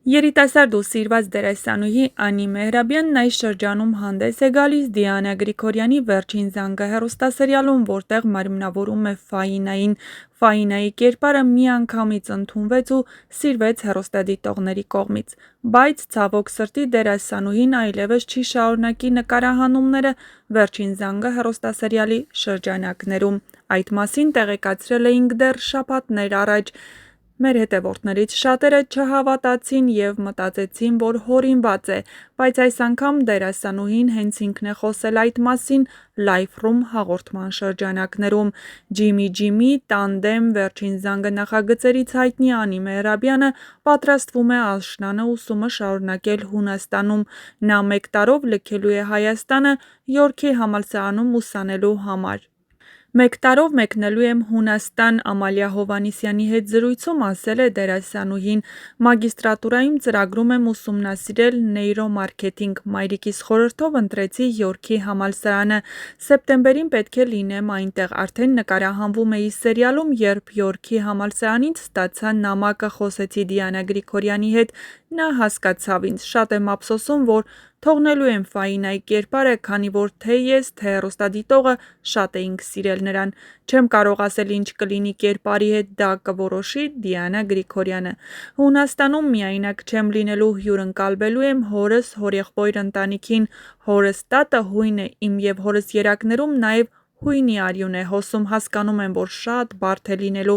Երիտասարդ ու սիրված դերասանուհի Անի Մեհրաբյանն այս շրջանում հանդես է գալիս Դիանա Գրիգորյանի «Վերջին զանգը» հեռուստասերիալում, որտեղ մարմնավորում է Ֆաինային։ Ֆաինայի կերպարը միանգամից ընդունվեց ու սիրվեց հեռուստադիտողների կողմից, բայց ցավոք սրտի դերասանուհին այլևս չի շարունակի նկարահանումները «Վերջին զանգը» հեռուստասերիալի շրջանակներում։ Այդ մասին տեղեկացրել էինք դեռ շաբաթներ առաջ։ Մեր հետևորդներից շատերը չհավատացին և մտածեցին, որ հորինված է, բայց այս անգամ դերասանուհին հենց ինքն է խոսել այդ մասին Life-room հաղորդման շրջանակներում։ Ջիմի, Տանդեմ, Վերջին զանգը նախագծերից հայտնի Անի Մեհրաբյանը պատրաստվում է աշնանը ուսումը շարունակել Հունաստանում։ Նա 1 տարով լքելու է Հայաստանը Յորքի համալսարանում ուսանելու համար։ 1 տարով մեկնելու եմ Հունաստան, Ամալիա Հովհաննիսյանի հետ զրույցում ասել է դերասանուհին։ Մագիստրատուրայում ծրագրում եմ ուսումնասիրել նեյրոմարքեթինգ, մայրիկիս խորհրդով ընտրեցի Յորքի համալսարանը։ Սեպտեմբերին պետք է լինեմ այնտեղ, արդեն նկարահանվում էի սերիալում, երբ Յորքի համալսարանից ստացա նամակը, խոսեցի Դիանա Գրիգորյանի հետ, նա հասկացավ ինձ, շատ եմ ափսոսում, որ թողնելու եմ Ֆաինայի կերպարը, քանի որ թե ես, թե հեռուստադիտողը շատ էինք սիրել նրան։ Չեմ կարող ասել ինչ կլինի կերպարի հետ, դա կորոշի Դիանա Գրիգորյանը։ Հունաստանում միայնակ չեմ լինելու, հյուրընկալվելու եմ հորս, հորեղբայր ընտանիքին։ Հորս տատը հույն է, իմ և հորս երակներում նաև հույնի արյուն է հոսում, հասկանում եմ, որ շատ բարդ է լինելու,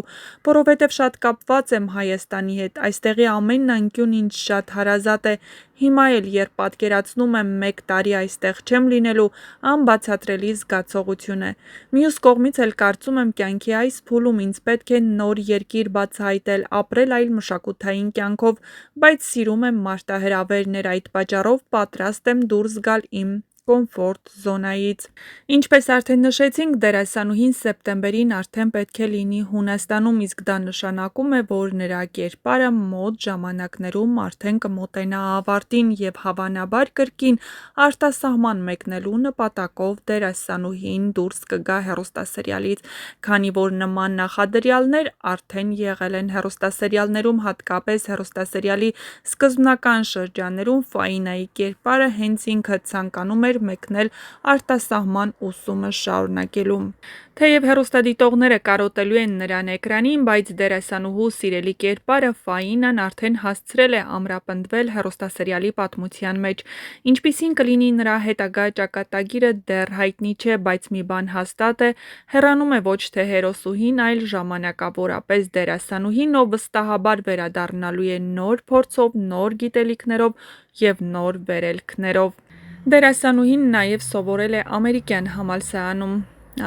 որովհետև շատ կապված եմ Հայաստանի հետ, այստեղի ամեն անկյուն ինձ շատ հարազատ է։ Հիմա էլ, երբ պատկերացնում եմ 1 տարի այստեղ չեմ լինելու, անբացատրելի զգացողություն է։ Մյուս կողմից էլ կարծում եմ կյանքի այս փուլում ինձ պետք է նոր երկիր բացահայտել, ապրել այլ մշակութային կյանքով, բայց սիրում եմ մարտահրավերներ, այդ պատճառով պատրաստ եմ դուրս գալ իմ կոմֆորտ զոնայից։ Ինչպես արդեն նշեցինք, դերասանուհին սեպտեմբերին արդեն պետք է լինի Հունաստանում, իսկ դա նշանակում է, որ նրա կերպարը մոտ ժամանակներում արդեն կմոտենա ավարտին և հավանաբար կրկին արտասահման մեկնելու նպատակով դերասանուհին դուրս կգա հեռուստասերիալից, քանի որ նման նախադրյալներ արդեն եղել են հեռուստասերիալներում, հատկապես հեռուստասերիալի սկզբնական շրջաններում Ֆաինայի կերպարը հենց ինքը ցանկանում էր մեկնել արտասահման ուսումը շարունակելու։ Թեև հեռուստադիտողները կարոտելու են նրան էկրանին, բայց դերասանուհու սիրելի կերպարը Ֆաինան արդեն հասցրել է ամրապնդվել հեռուստասերիալի պատմության մեջ։ Ինչպիսին կլինի նրա հետագա ճակատագիրը դեռ հայտնի չէ, բայց մի բան հաստատ է, հեռանում է ոչ թե հերոսուհին, այլ ժամանակավորապես դերասանուհին, ով վստահաբար վերադառնալու է նոր փորձով, նոր գիտելիքներով և նոր վերելքներով։ Դերասանուհին նաև սովորել է ամերիկյան համալսարանում։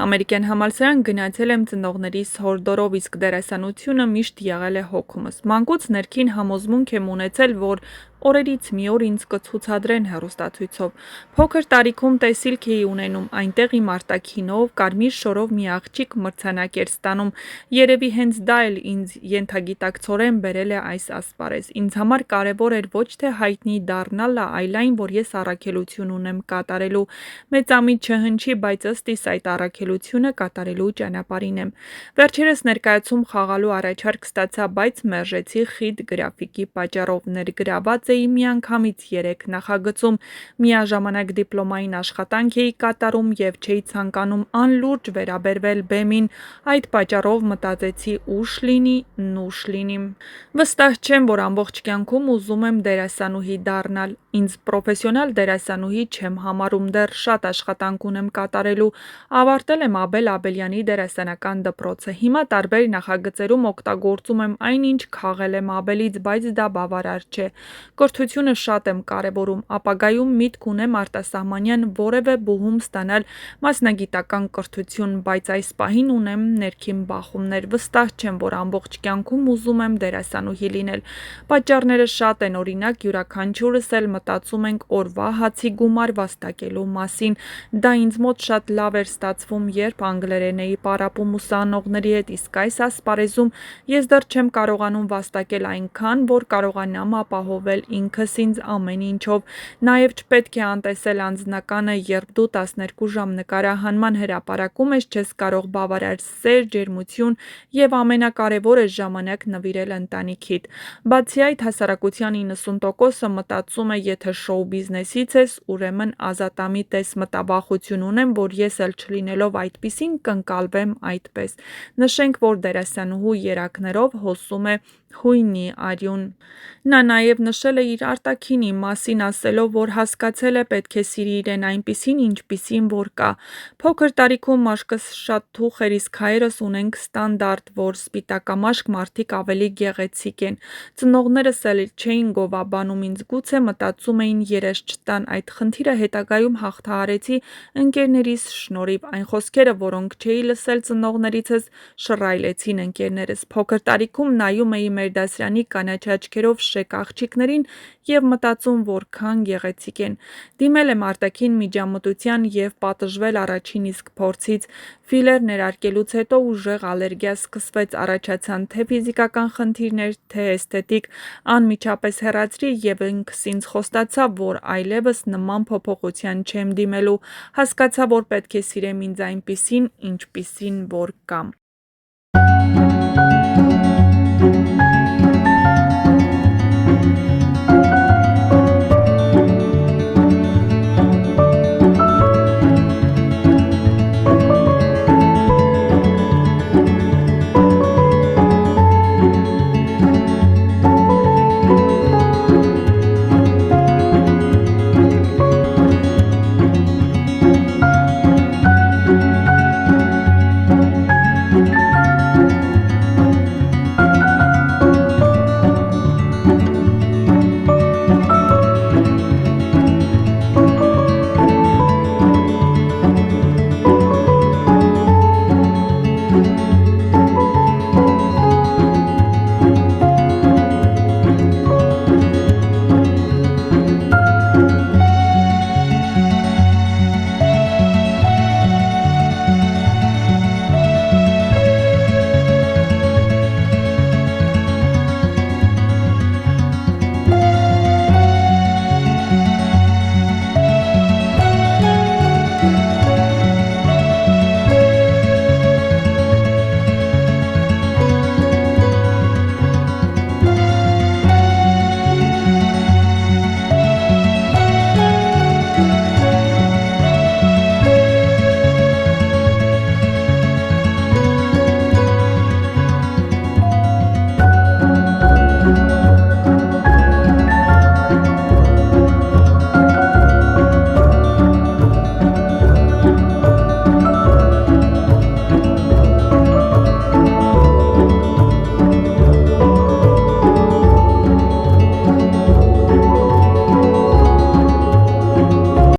Ամերիկյան համալսարան գնացել եմ ծնողներիս հորդորով, իսկ դերասանությունը միշտ եղել է հոգումս։ Մանկուց ներքին համոզմունք եմ ունեցել, որ օրերից մի օր ինձ կցուցադրեն հեռուստացույցով։ Փոքր տարիքում տեսիլք էի ունենում, այնտեղ իմ արտաքինով, կարմիր շորով մի աղջիկ մրցանակ էր ստանում։ Երևի հենց դա էլ ինձ ենթագիտակցորեն բերել է այս ասպարեզ։ Ինձ համար կարևոր էր ոչ թե հայտնի դառնալը, այլ այն, որ ես առաքելություն ունեմ կատարելու։ Մեծամիտ չհնչի, բայց ըստ իս այդ առաքելությունը կատարելու ճանապարհին եմ։ Վերջերս ներկայացում խաղալու առաջարկ ստացա, բայց մերժեցի խիտ գրաֆիկի պատճառով։ Ներգրաված էի միանգամից 3 նախագծում, միաժամանակ դիպլոմային աշխատանք էի կատարում և չէի ցանկանում անլուրջ վերաբերվել բեմին, այդ պատճառով մտածեցի ուշ լինի, նուշ լինի։ Վստահ չեմ, որ ամբողջ կյանքում ուզում եմ դերասանուհի դառնալ։ Ինձ պրոֆեսիոնալ դերասանուհի չեմ համարում, դեռ շատ աշխատանք ունեմ կատարելու։ Ավարտել եմ Աբել Աբելյանի դերասանական դպրոցը։ Հիմա տարբեր նախագծերում օգտագործում եմ այն, ինչ քաղել եմ Աբելից, բայց դա բավարար չէ։ Կրթությունը շատ եմ կարևորում, ապագայում միտք ունեմ արտասահմանյան որևէ բուհում ստանալ մասնագիտական կրթություն, բայց այս պահին ունեմ ներքին բախումներ։ Վստահ չեմ, որ ամբողջ կյանքում ուզում եմ դերասանուհի լինել։ Պատճառները շատ են, օրինակ յուրաքանչյուրս էլ մտածում ենք օրվա հացի գումար վաստակելու մասին։ Դա ինձ մոտ շատ լավ էր ստացվում, երբ անգլերեն էի պարապում ուսանողների հետ, իսկ այս ասպարեզում ես դեռ չեմ կարողանում վաստակել այնքան, որ կարողանամ ապահովել ինքս ինձ ամեն ինչով, նաև չպետք է անտեսել անձնականը, երբ դու 12 ժամ նկարահանման հրապարակում ես, չես կարող բավարար սեր, ջերմություն և ամենակարևորը ժամանակ նվիրել ընտանիքիդ։ Բացի այդ, հասարակության 90%-ը մտածում է, եթե շոու բիզնեսից ես, ուրեմն ազատամիտ ես, մտավախություն ունեմ, որ ես էլ չլինելով այդպիսին կընկալվեմ այդպես։ Նշենք, որ դերասանուհու երակներով հոսում է հույնի արյուն։ Նա նաև նշել է իր արտաքինի մասին, ասելով, որ հասկացել է պետք է սիրի իրեն այնպիսին, ինչպիսին որ կա։ Փոքր տարիքում մաշկս շատ թուխ էր, իսկ հայերս ունենք ստանդարտ, որ սպիտակամաշկ մարդիկ ավելի գեղեցիկ են։ Ծնողներս էլ չէին գովաբանում ինձ, գուցե մտածում էին երես չտան։ Այդ խնդիրը հետագայում հաղթահարեցի ընկերներիս շնորհիվ։ Այն խոսքերը, որոնք չէի լսել ծնողներիցս, շռայլեցին ընկերներս։ Փոքր տարիքում նայում էի մեր դասարանի կանաչ աչքերով շեկ աղջիկներին և մտածում որքան գեղեցիկ են։ Դիմել եմ արտաքին միջամտության և պատժվել առաջին իսկ փորձից։ Ֆիլեր ներարկելուց հետո ուժեղ ալերգիա սկսվեց, առաջացան թե ֆիզիկական խնդիրներ, թե էսթետիկ։ Անմիջապես հեռացրի և ինքս ինձ խոստացա, որ այլևս նման փոփոխության չեմ դիմելու։ Հասկացա, որ պետք է սիրեմ ինձ այնպիսին, ինչպիսին որ կամ։